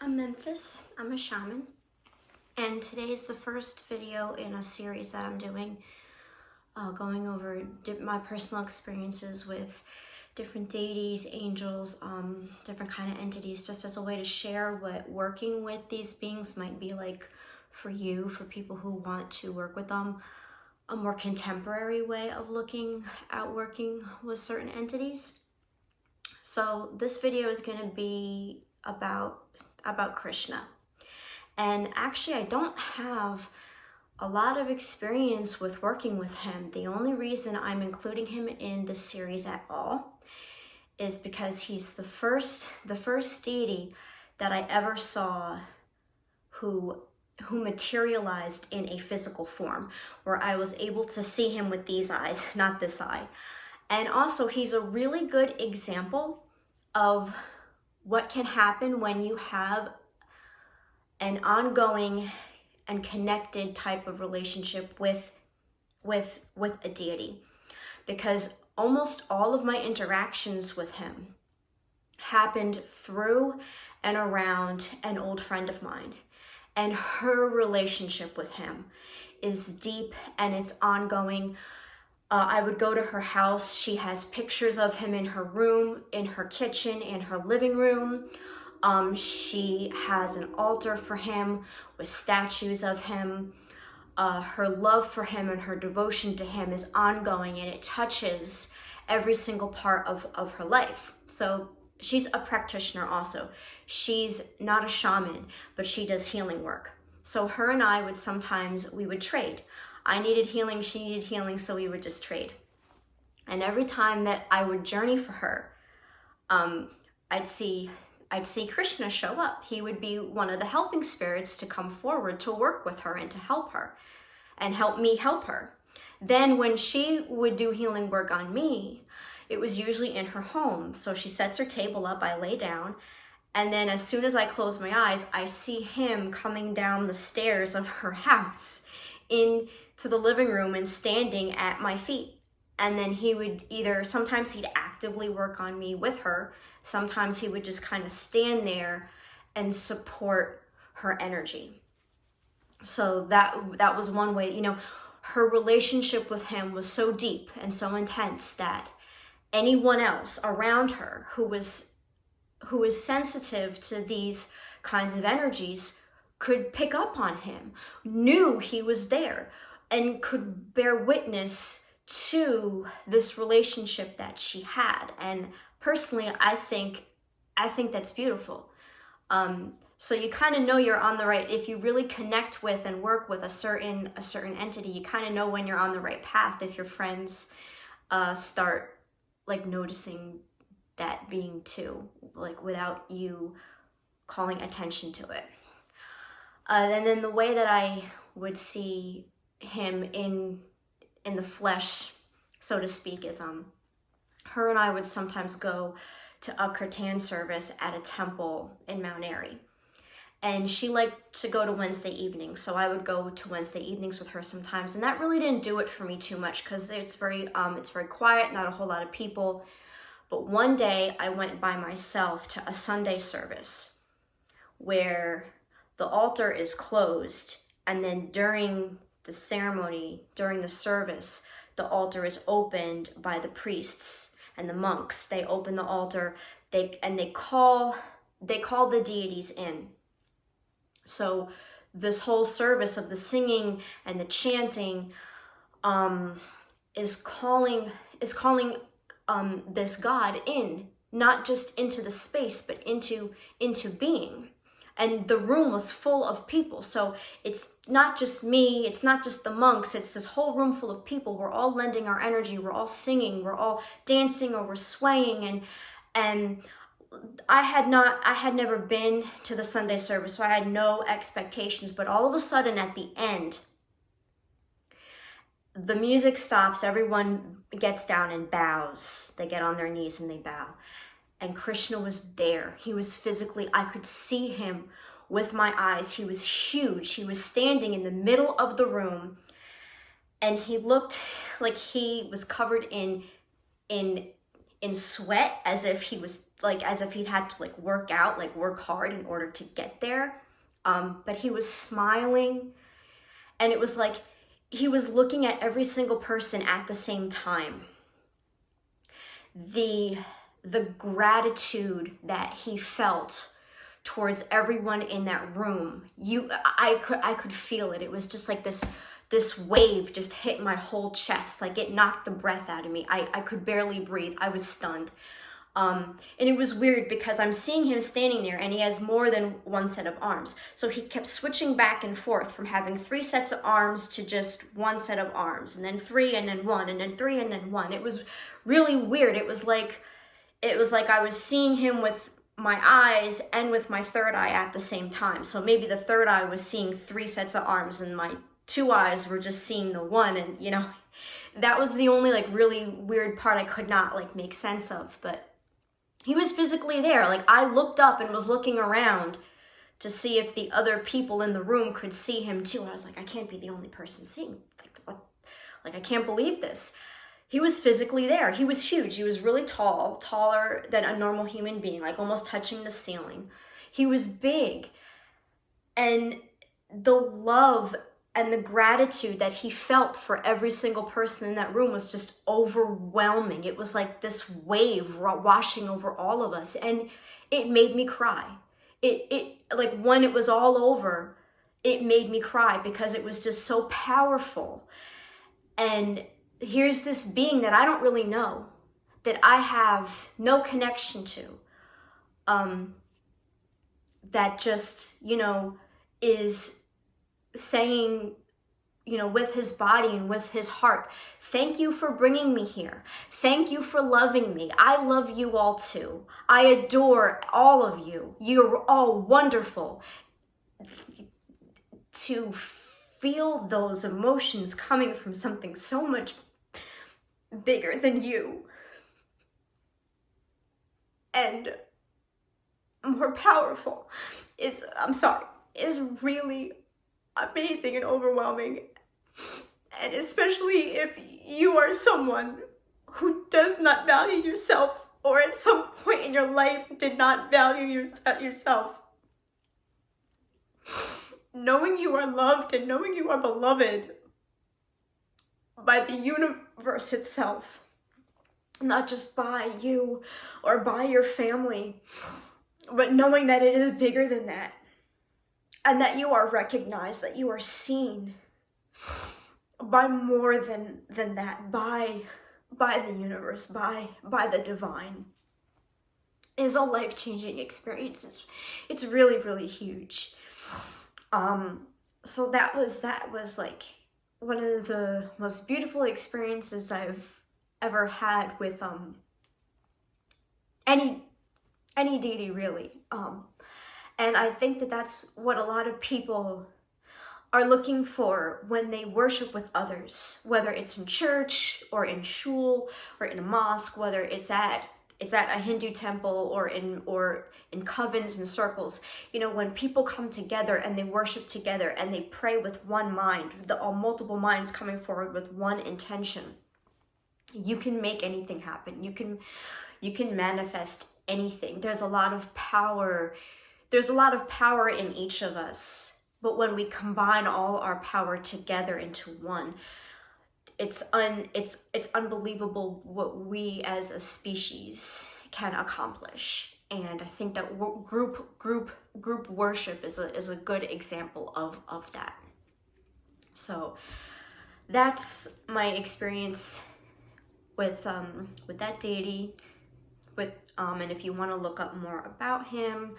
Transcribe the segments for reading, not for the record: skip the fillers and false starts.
I'm Memphis. I'm a shaman, and today is the first video in a series that I'm doing, going over my personal experiences with different deities, angels, different kind of entities, just as a way to share what working with these beings might be like for you, for people who want to work with them, a more contemporary way of looking at working with certain entities. So this video is going to be about Krishna. And actually, I don't have a lot of experience with working with him. The only reason I'm including him in this series at all is because he's the first deity that I ever saw who materialized in a physical form, where I was able to see him with these eyes, not this eye. And also, he's a really good example of what can happen when you have an ongoing and connected type of relationship with a deity. Because almost all of my interactions with him happened through and around an old friend of mine. And her relationship with him is deep and it's ongoing. I would go to her house. She has pictures of him in her room, in her kitchen, in her living room. She has an altar for him with statues of him. Her love for him and her devotion to him is ongoing, and it touches every single part of her life. So she's a practitioner also. She's not a shaman, but she does healing work. So her and I we would trade. I needed healing, she needed healing, so we would just trade. And every time that I would journey for her, I'd see Krishna show up. He would be one of the helping spirits to come forward to work with her and to help her and help me help her. Then when she would do healing work on me, it was usually in her home. So she sets her table up, I lay down, and then as soon as I close my eyes, I see him coming down the stairs of her house into the living room and standing at my feet. And then he would sometimes he'd actively work on me with her. Sometimes he would just kind of stand there and support her energy. So that was one way, her relationship with him was so deep and so intense that anyone else around her who was sensitive to these kinds of energies could pick up on him, knew he was there, and could bear witness to this relationship that she had. And personally, I think that's beautiful. So you kind of know you're on the right. If you really connect with and work with a certain entity, you kind of know when you're on the right path. If your friends start like noticing that being too, like without you calling attention to it. And then the way that I would see him in the flesh, so to speak, is her and I would sometimes go to a kirtan service at a temple in Mount Airy. And she liked to go to Wednesday evenings, so I would go to Wednesday evenings with her sometimes. And that really didn't do it for me too much because it's very quiet, not a whole lot of people. But one day I went by myself to a Sunday service where the altar is closed, and then during the ceremony, during the service, the altar is opened by the priests and the monks. They open the altar, they call the deities in. So this whole service of the singing and the chanting is calling this God in, not just into the space, but into being. And the room was full of people. So it's not just me, it's not just the monks, it's this whole room full of people. We're all lending our energy, we're all singing, we're all dancing, or we're swaying. And I had never been to the Sunday service, so I had no expectations. But all of a sudden at the end, the music stops, everyone gets down and bows. They get on their knees and they bow. And Krishna was there. He was physically, I could see him with my eyes. He was huge. He was standing in the middle of the room, and he looked like he was covered in sweat, as if he was like as if he'd had to like work out, like work hard in order to get there. But he was smiling, and it was like he was looking at every single person at the same time. The gratitude that he felt towards everyone in that room, I could feel it. It was just like this wave just hit my whole chest, like it knocked the breath out of me. I could barely breathe. I was stunned. And it was weird because I'm seeing him standing there and he has more than one set of arms. So he kept switching back and forth from having 3 sets of arms to just 1 set of arms, and then 3 and then 1 and then 3 and then 1. It was really weird. It was like I was seeing him with my eyes and with my third eye at the same time. So maybe the third eye was seeing 3 sets of arms and my 2 eyes were just seeing the 1. And you know, that was the only like really weird part I could not like make sense of. But he was physically there. Like I looked up and was looking around to see if the other people in the room could see him too. I was like, I can't be the only person seeing. Like what? Like I can't believe this. He was physically there. He was huge. He was really tall, taller than a normal human being, like almost touching the ceiling. He was big. And the love and the gratitude that he felt for every single person in that room was just overwhelming. It was like this wave washing over all of us. And it made me cry. It like when it was all over, it made me cry because it was just so powerful. And here's this being that I don't really know, that I have no connection to, that just, you know, is saying, you know, with his body and with his heart, thank you for bringing me here. Thank you for loving me. I love you all too. I adore all of you. You're all wonderful. To feel those emotions coming from something so much bigger than you and more powerful is really amazing and overwhelming. And especially if you are someone who does not value yourself, or at some point in your life did not value yourself. Knowing you are loved and knowing you are beloved by the universe itself, not just by you or by your family, but knowing that it is bigger than that, and that you are recognized, that you are seen by more than that, by the universe, by the divine, is a life-changing experience. It's really, really huge. So that was like one of the most beautiful experiences I've ever had with any deity, really. And I think that that's what a lot of people are looking for when they worship with others, whether it's in church or in shul or in a mosque, whether it's at a Hindu temple or in covens and circles. You know, when people come together and they worship together and they pray with one mind, multiple minds coming forward with one intention, you can make anything happen. You can manifest anything. There's a lot of power. There's a lot of power in each of us. But when we combine all our power together into one, it's unbelievable what we as a species can accomplish. And I think that group worship is a good example of that. So that's my experience with that deity. And if you want to look up more about him,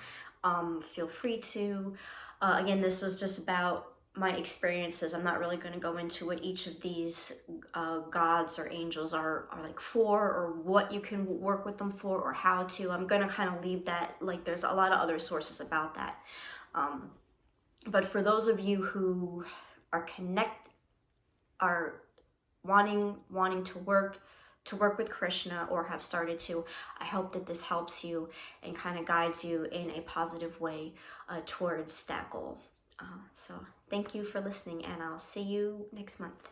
feel free to. Again, this was just about my experiences. I'm not really going to go into what each of these gods or angels are like for, or what you can work with them for, or how to. I'm going to kind of leave that, like there's a lot of other sources about that. But for those of you who are wanting to work with Krishna, or have started to, I hope that this helps you and kind of guides you in a positive way towards that goal. So thank you for listening, and I'll see you next month.